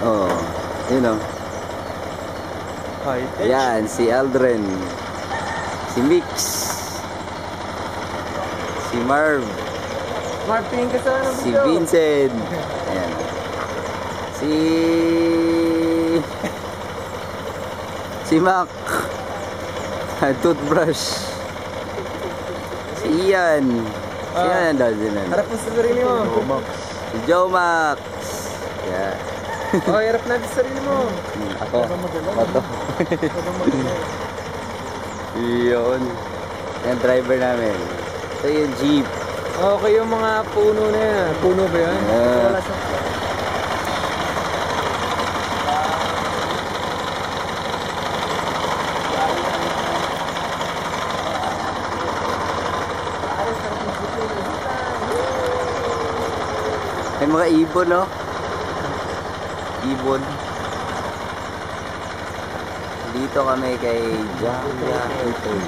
Oh, yun o. High-tech. Ayan, si Aldrin. Si Mix. Si Marv. Martin ka sa ano Si video? Vincent. Ayan. Si... Si Mac. Toothbrush. Si Ian. Si Ian daw din. Harap mo sa sarili mo. Si Joe Max. Yeah. Oh, harap natin sa sarili mo. Ako. Ako. Yun. Yung driver namin. Ito yung jeep. Okay yung mga puno na yan. Puno ba yan? Wala sa... May mga ibon, no? Ibon. Dito kami kay Jaya Hotel.